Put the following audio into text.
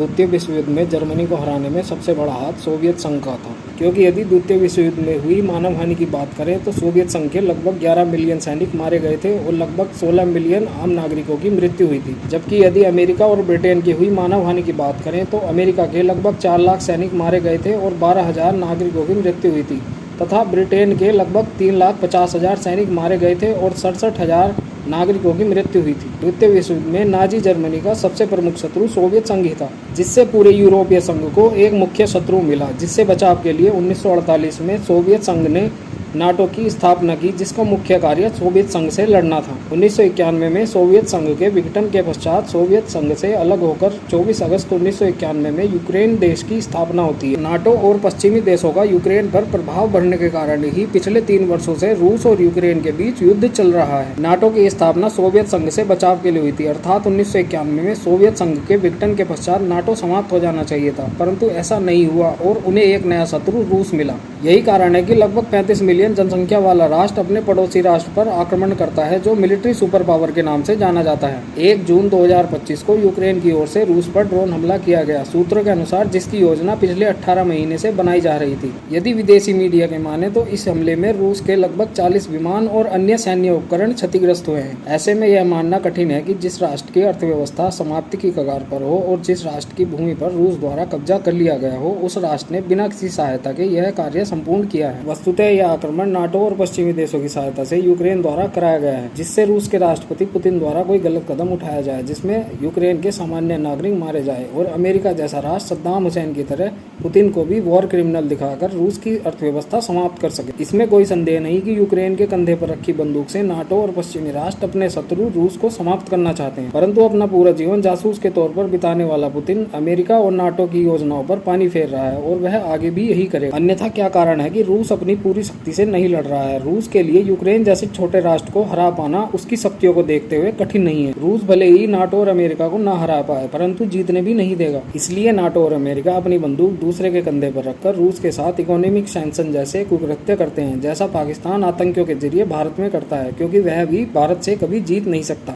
द्वितीय विश्व युद्ध में जर्मनी को हराने में सबसे बड़ा हाथ सोवियत संघ का था, क्योंकि यदि द्वितीय विश्व युद्ध में हुई मानव हानि की बात करें तो सोवियत संघ के लगभग 11 मिलियन सैनिक मारे गए थे और लगभग 16 मिलियन आम नागरिकों की मृत्यु हुई थी। जबकि यदि अमेरिका और ब्रिटेन की हुई मानव हानि की बात करें तो अमेरिका के लगभग 4 लाख सैनिक मारे गए थे और 12,000 नागरिकों की मृत्यु हुई थी, तथा ब्रिटेन के लगभग 3,50,000 सैनिक मारे गए थे और 67,000 नागरिकों की मृत्यु हुई थी। द्वितीय विश्व युद्ध में नाजी जर्मनी का सबसे प्रमुख शत्रु सोवियत संघ ही था, जिससे पूरे यूरोपीय संघ को एक मुख्य शत्रु मिला, जिससे बचाव के लिए 1948 में सोवियत संघ ने नाटो की स्थापना की, जिसका मुख्य कार्य सोवियत संघ से लड़ना था। 1991 में सोवियत संघ के विघटन के पश्चात सोवियत संघ से अलग होकर 24 अगस्त 1991 में यूक्रेन देश की स्थापना होती है। नाटो और पश्चिमी देशों का यूक्रेन पर प्रभाव बढ़ने के कारण ही पिछले 3 वर्षों से रूस और यूक्रेन के बीच युद्ध चल रहा है। नाटो की स्थापना सोवियत संघ से बचाव के लिए हुई थी, अर्थात 1991 में सोवियत संघ के विघटन के पश्चात नाटो समाप्त हो जाना चाहिए था, परंतु ऐसा नहीं हुआ और उन्हें एक नया शत्रु रूस मिला। यही कारण है कि लगभग 35 मिलियन जनसंख्या वाला राष्ट्र अपने पड़ोसी राष्ट्र पर आक्रमण करता है, जो मिलिट्री सुपर पावर के नाम से जाना जाता है। 1 जून 2025 को यूक्रेन की ओर से रूस पर ड्रोन हमला किया गया, सूत्रों के अनुसार, जिसकी योजना पिछले 18 महीने से बनाई जा रही थी। यदि विदेशी मीडिया के माने तो इस हमले में रूस के लगभग 40 विमान और अन्य सैन्य उपकरण क्षतिग्रस्त हुए हैं। ऐसे में यह मानना कठिन है कि जिस राष्ट्र की अर्थव्यवस्था समाप्ति की कगार पर हो और जिस राष्ट्र की भूमि पर रूस द्वारा कब्जा कर लिया गया हो, उस राष्ट्र ने बिना किसी सहायता के यह कार्य संपूर्ण किया है। वस्तुतः यह आक्रमण नाटो और पश्चिमी देशों की सहायता से यूक्रेन द्वारा कराया गया है, जिससे रूस के राष्ट्रपति पुतिन द्वारा कोई गलत कदम उठाया जाए जिसमें यूक्रेन के सामान्य नागरिक मारे जाए और अमेरिका जैसा राष्ट्र सद्दाम हुसैन की तरह पुतिन को भी वॉर क्रिमिनल दिखाकर रूस की अर्थव्यवस्था समाप्त कर सके। इसमें कोई संदेह नहीं कि यूक्रेन के कंधे पर रखी बंदूक से नाटो और पश्चिमी राष्ट्र अपने शत्रु रूस को समाप्त करना चाहते हैं, परंतु अपना पूरा जीवन जासूस के तौर पर बिताने वाला पुतिन अमेरिका और नाटो की योजनाओं पर पानी फेर रहा है और वह आगे भी यही करेगा। अन्यथा क्या कारण है कि रूस अपनी पूरी शक्ति से नहीं लड़ रहा है? रूस के लिए यूक्रेन जैसे छोटे राष्ट्र को हरा पाना उसकी शक्तियों को देखते हुए कठिन नहीं है। रूस भले ही नाटो और अमेरिका को ना हरा पाए, परंतु जीतने भी नहीं देगा। इसलिए नाटो और अमेरिका अपनी बंदूक दूसरे के कंधे पर रखकर रूस के साथ इकोनॉमिक सैंक्शन जैसे कुकृत्य करते हैं, जैसा पाकिस्तान आतंकियों के जरिए भारत में करता है, क्योंकि वह भी भारत से कभी जीत नहीं सकता।